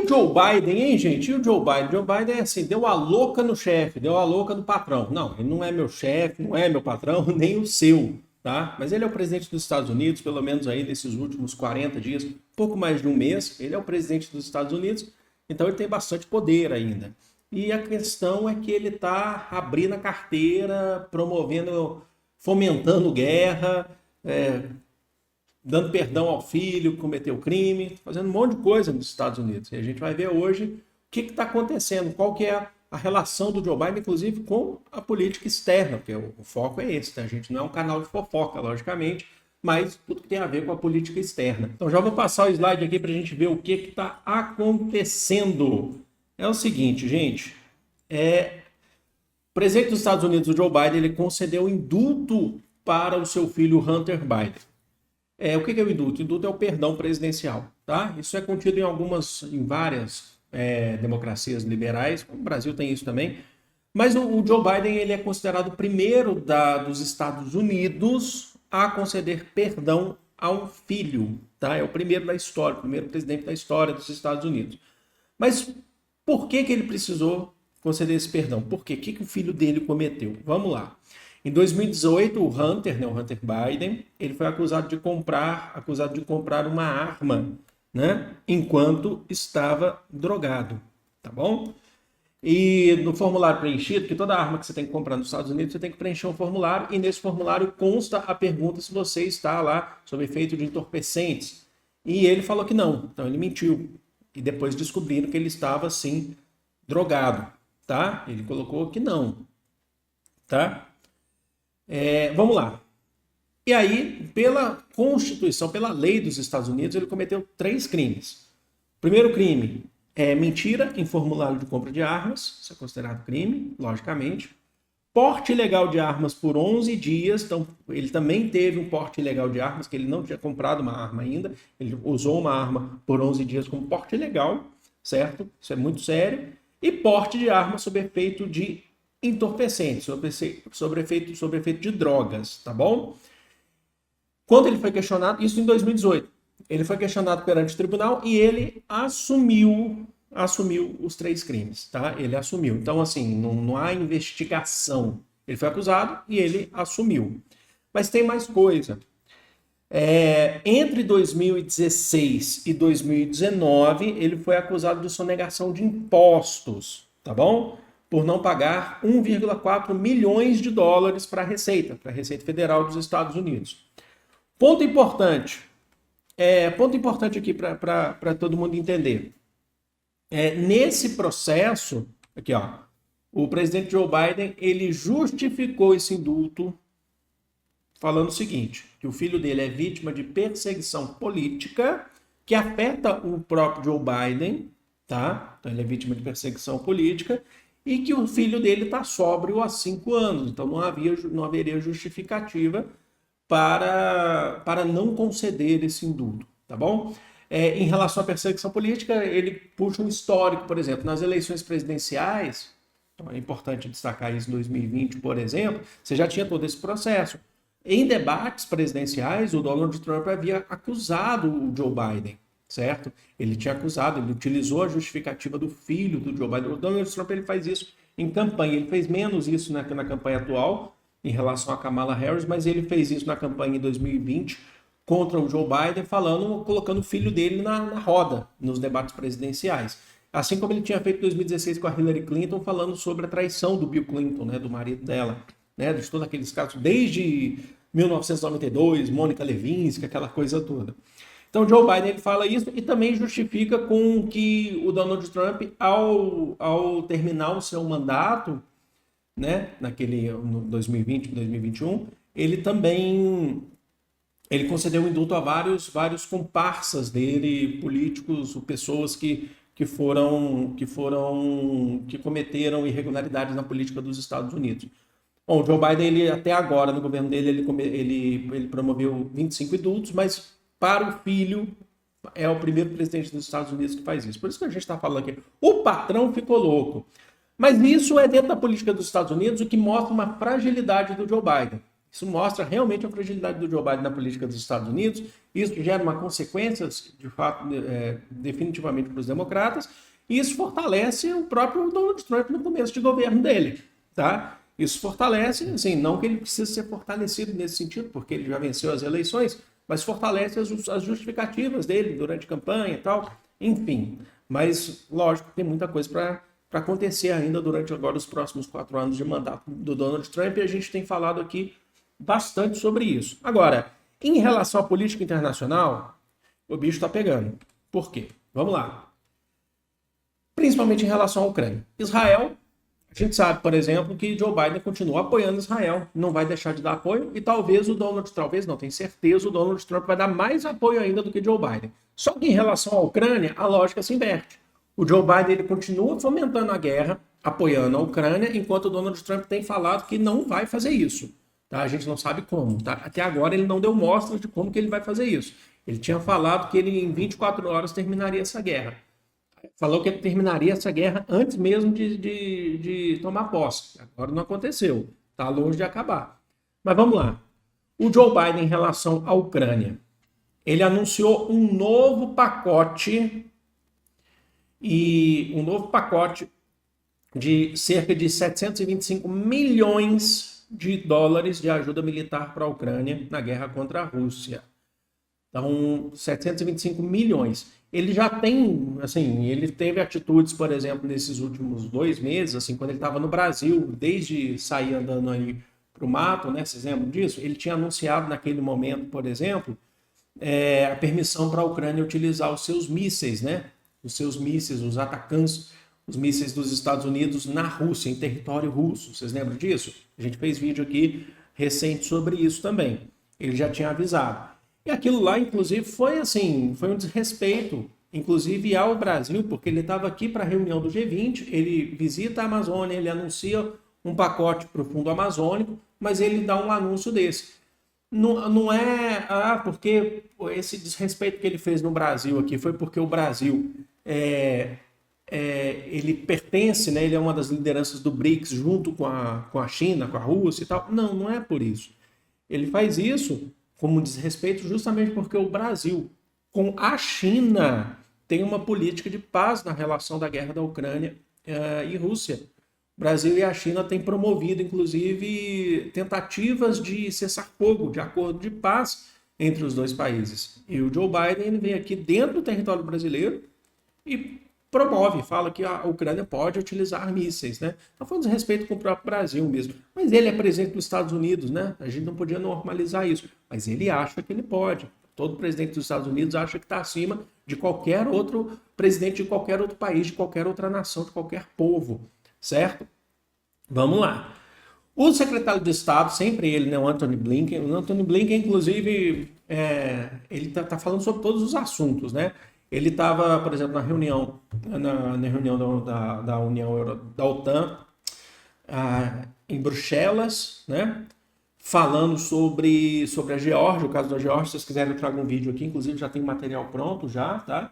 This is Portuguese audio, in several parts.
o Joe Biden, hein, gente? E o Joe Biden? Joe Biden é assim, deu a louca no chefe, deu a louca no patrão. Não, ele não é meu chefe, não é meu patrão, nem o seu, tá? Mas ele é o presidente dos Estados Unidos, pelo menos aí desses últimos 40 dias, pouco mais de um mês, ele é o presidente dos Estados Unidos, então ele tem bastante poder ainda. E a questão é que ele está abrindo a carteira, promovendo, fomentando guerra, dando perdão ao filho que cometeu crime, fazendo um monte de coisa nos Estados Unidos. E a gente vai ver hoje o que está acontecendo, qual que é a relação do Joe Biden, inclusive, com a política externa, porque o foco é esse, tá? A gente não é um canal de fofoca, logicamente, mas tudo que tem a ver com a política externa. Então já vou passar o slide aqui para a gente ver o que está acontecendo. É o seguinte, gente, o presidente dos Estados Unidos, o Joe Biden, ele concedeu indulto para o seu filho Hunter Biden. O que é o indulto? O indulto é o perdão presidencial, tá? Isso é contido em várias democracias liberais, o Brasil tem isso também, mas o Joe Biden ele é considerado o primeiro dos Estados Unidos a conceder perdão a um filho, tá? É o primeiro da história, o primeiro presidente da história dos Estados Unidos. Mas por que ele precisou conceder esse perdão? Por quê? O que o filho dele cometeu? Vamos lá. Em 2018, o Hunter Biden, ele foi acusado de comprar uma arma, né, enquanto estava drogado, tá bom? E no formulário preenchido, que toda arma que você tem que comprar nos Estados Unidos, você tem que preencher um formulário, e nesse formulário consta a pergunta se você está lá sob efeito de entorpecentes. E ele falou que não, então ele mentiu. E depois descobriram que ele estava, sim, drogado, tá? Ele colocou que não, tá? Vamos lá. E aí, pela Constituição, pela lei dos Estados Unidos, ele cometeu 3 crimes. Primeiro crime é mentira em formulário de compra de armas, isso é considerado crime, logicamente. Porte ilegal de armas por 11 dias, então ele também teve um porte ilegal de armas, que ele não tinha comprado uma arma ainda, ele usou uma arma por 11 dias como porte ilegal, certo? Isso é muito sério. E porte de arma sob efeito de entorpecentes, sobre efeito de drogas, tá bom? Quando ele foi questionado, isso em 2018, ele foi questionado perante o tribunal e ele assumiu os 3 crimes, tá? Ele assumiu. Então, assim, não há investigação. Ele foi acusado e ele assumiu. Mas tem mais coisa. Entre 2016 e 2019, ele foi acusado de sonegação de impostos, tá bom? Por não pagar 1,4 milhões de dólares para a Receita Federal dos Estados Unidos. Ponto importante aqui para todo mundo entender. Nesse processo, aqui ó, o presidente Joe Biden, ele justificou esse indulto falando o seguinte, que o filho dele é vítima de perseguição política que afeta o próprio Joe Biden, tá? Então ele é vítima de perseguição política e que o filho dele está sóbrio há 5 anos, então não haveria justificativa para não conceder esse indulto, tá bom? Em relação à perseguição política, ele puxa um histórico, por exemplo, nas eleições presidenciais, então é importante destacar isso em 2020, por exemplo, você já tinha todo esse processo. Em debates presidenciais, o Donald Trump havia acusado o Joe Biden, certo? Ele tinha acusado, ele utilizou a justificativa do filho do Joe Biden. O Donald Trump ele faz isso em campanha, ele fez menos isso na campanha atual, em relação a Kamala Harris, mas ele fez isso na campanha em 2020 contra o Joe Biden, colocando o filho dele na roda nos debates presidenciais. Assim como ele tinha feito em 2016 com a Hillary Clinton, falando sobre a traição do Bill Clinton, né, do marido dela, né, de todos aqueles casos, desde 1992, Mônica Lewinsky, aquela coisa toda. Então, Joe Biden ele fala isso e também justifica com que o Donald Trump, ao terminar o seu mandato, né, no 2020, 2021, ele concedeu um indulto a vários comparsas dele, políticos, pessoas que cometeram irregularidades na política dos Estados Unidos. Bom, o Joe Biden, ele, até agora, no governo dele, ele promoveu 25 indultos, mas para o filho, é o primeiro presidente dos Estados Unidos que faz isso. Por isso que a gente está falando aqui. O patrão ficou louco. Mas isso é dentro da política dos Estados Unidos, o que mostra uma fragilidade do Joe Biden. Isso mostra realmente a fragilidade do Joe Biden na política dos Estados Unidos. Isso gera uma consequência, de fato, definitivamente para os democratas. E isso fortalece o próprio Donald Trump no começo de governo dele, tá? Isso fortalece, assim, não que ele precise ser fortalecido nesse sentido, porque ele já venceu as eleições, mas fortalece as justificativas dele durante a campanha e tal, enfim. Mas, lógico, tem muita coisa para acontecer ainda durante agora os próximos 4 anos de mandato do Donald Trump, e a gente tem falado aqui bastante sobre isso. Agora, em relação à política internacional, o bicho está pegando. Por quê? Vamos lá. Principalmente em relação à Ucrânia. Israel, a gente sabe, por exemplo, que Joe Biden continua apoiando Israel, não vai deixar de dar apoio, e talvez não, tenho certeza, o Donald Trump vai dar mais apoio ainda do que Joe Biden. Só que em relação à Ucrânia, a lógica se inverte. O Joe Biden ele continua fomentando a guerra, apoiando a Ucrânia, enquanto o Donald Trump tem falado que não vai fazer isso. Tá? A gente não sabe como. Tá? Até agora ele não deu mostras de como que ele vai fazer isso. Ele tinha falado que ele em 24 horas terminaria essa guerra. Falou que ele terminaria essa guerra antes mesmo de tomar posse. Agora não aconteceu. Está longe de acabar. Mas vamos lá. O Joe Biden em relação à Ucrânia. Ele anunciou um novo pacote de cerca de 725 milhões de dólares de ajuda militar para a Ucrânia na guerra contra a Rússia. Então, 725 milhões. Ele já tem, assim, ele teve atitudes, por exemplo, nesses últimos 2 meses, assim, quando ele estava no Brasil, desde sair andando aí para o mato, né? Vocês lembram disso? Ele tinha anunciado naquele momento, por exemplo, a permissão para a Ucrânia utilizar os seus mísseis, né? Os seus mísseis, os atacantes, os mísseis dos Estados Unidos na Rússia, em território russo. Vocês lembram disso? A gente fez vídeo aqui recente sobre isso também. Ele já tinha avisado. E aquilo lá, inclusive, foi assim, foi um desrespeito, inclusive ao Brasil, porque ele estava aqui para a reunião do G20, ele visita a Amazônia, ele anuncia um pacote para o Fundo Amazônico, mas ele dá um anúncio desse. Não é, porque esse desrespeito que ele fez no Brasil aqui foi porque o Brasil, ele pertence, né, ele é uma das lideranças do BRICS junto com a China, com a Rússia e tal. Não é por isso. Ele faz isso como desrespeito justamente porque o Brasil, com a China, tem uma política de paz na relação da guerra da Ucrânia e Rússia. O Brasil e a China têm promovido, inclusive, tentativas de cessar-fogo, de acordo de paz entre os dois países. E o Joe Biden ele vem aqui dentro do território brasileiro e promove, fala que a Ucrânia pode utilizar mísseis, né? Então foi um desrespeito com o próprio Brasil mesmo. Mas ele é presidente dos Estados Unidos, né? A gente não podia normalizar isso. Mas ele acha que ele pode. Todo presidente dos Estados Unidos acha que está acima de qualquer outro presidente de qualquer outro país, de qualquer outra nação, de qualquer povo, certo? Vamos lá. O secretário de Estado, sempre ele, né, o Antony Blinken, inclusive, ele tá falando sobre todos os assuntos, né? Ele estava, por exemplo, na reunião da União da OTAN em Bruxelas, né? Falando sobre a Geórgia, o caso da Geórgia. Se vocês quiserem, eu trago um vídeo aqui, inclusive já tem material pronto já, tá?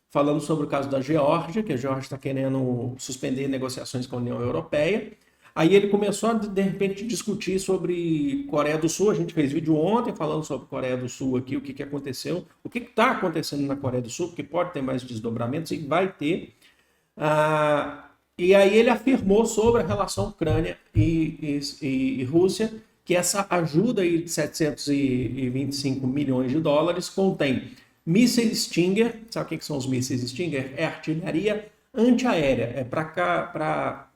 Falando sobre o caso da Geórgia, que a Geórgia está querendo suspender negociações com a União Europeia. Aí ele começou a, de repente, discutir sobre Coreia do Sul. A gente fez vídeo ontem falando sobre Coreia do Sul aqui, o que aconteceu, o que está acontecendo na Coreia do Sul, porque pode ter mais desdobramentos e vai ter. E aí ele afirmou sobre a relação Ucrânia e Rússia, que essa ajuda aí de 725 milhões de dólares contém mísseis Stinger. Sabe o que são os mísseis Stinger? É artilharia antiaérea, é para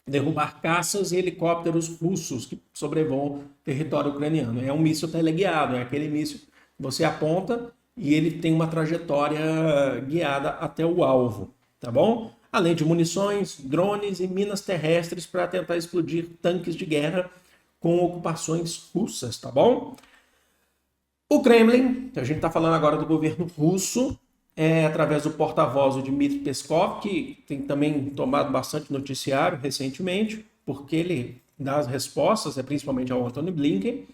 derrubar caças e helicópteros russos que sobrevoam o território ucraniano. É um míssil teleguiado, é aquele míssil que você aponta e ele tem uma trajetória guiada até o alvo, tá bom? Além de munições, drones e minas terrestres para tentar explodir tanques de guerra com ocupações russas, tá bom? O Kremlin, a gente está falando agora do governo russo, através do porta-voz, o Dmitry Peskov, que tem também tomado bastante noticiário recentemente, porque ele dá as respostas, principalmente ao Antony Blinken.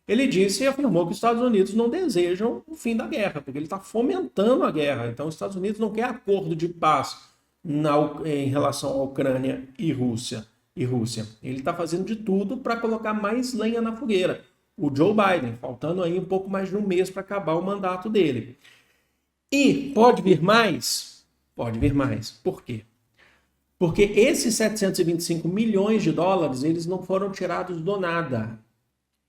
Ele disse e afirmou que os Estados Unidos não desejam o fim da guerra, porque ele está fomentando a guerra. Então, os Estados Unidos não quer acordo de paz em relação à Ucrânia e Rússia. e Rússia. Ele está fazendo de tudo para colocar mais lenha na fogueira. O Joe Biden, faltando aí um pouco mais de um mês para acabar o mandato dele. E pode vir mais? Pode vir mais. Por quê? Porque esses 725 milhões de dólares, eles não foram tirados do nada.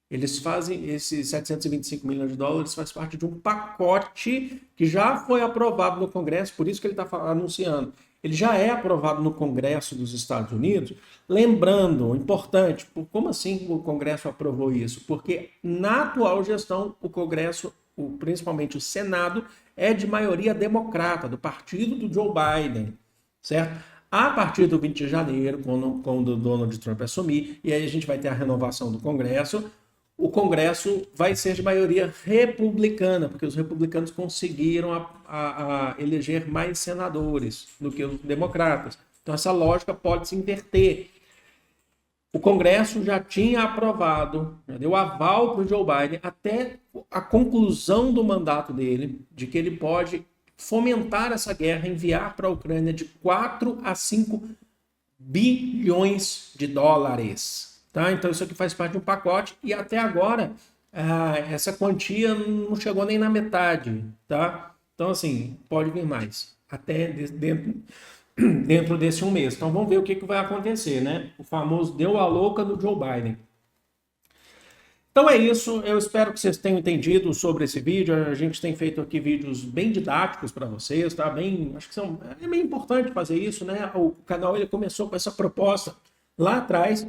Eles fazem, esses 725 milhões de dólares faz parte de um pacote que já foi aprovado no Congresso, por isso que ele está anunciando. Ele já é aprovado no Congresso dos Estados Unidos. Lembrando, importante, como assim o Congresso aprovou isso? Porque na atual gestão, o Congresso, principalmente o Senado, é de maioria democrata, do partido do Joe Biden, certo? A partir do 20 de janeiro, quando o Donald Trump assumir, e aí a gente vai ter a renovação do Congresso, o Congresso vai ser de maioria republicana, porque os republicanos conseguiram eleger mais senadores do que os democratas. Então essa lógica pode se inverter. O Congresso já tinha aprovado, já deu aval para o Joe Biden até a conclusão do mandato dele, de que ele pode fomentar essa guerra, enviar para a Ucrânia de 4 a 5 bilhões de dólares. Tá? Então isso aqui faz parte de um pacote e até agora essa quantia não chegou nem na metade. Tá? Então assim, pode vir mais, até dentro desse um mês. Então vamos ver o que vai acontecer, né? O famoso deu a louca no Joe Biden. Então é isso, eu espero que vocês tenham entendido sobre esse vídeo. A gente tem feito aqui vídeos bem didáticos para vocês, tá? Acho que é bem importante fazer isso, né? O canal ele começou com essa proposta lá atrás,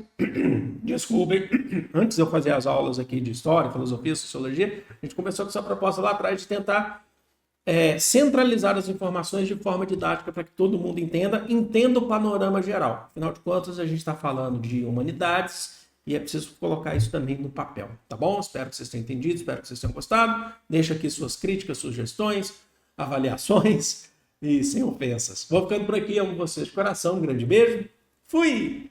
desculpem, antes de eu fazer as aulas aqui de história, filosofia, sociologia, a gente começou com essa proposta lá atrás de tentar centralizar as informações de forma didática para que todo mundo entenda o panorama geral. Afinal de contas, a gente está falando de humanidades, e é preciso colocar isso também no papel, tá bom? Espero que vocês tenham entendido, espero que vocês tenham gostado. Deixa aqui suas críticas, sugestões, avaliações e sem ofensas. Vou ficando por aqui, amo vocês de coração, um grande beijo. Fui!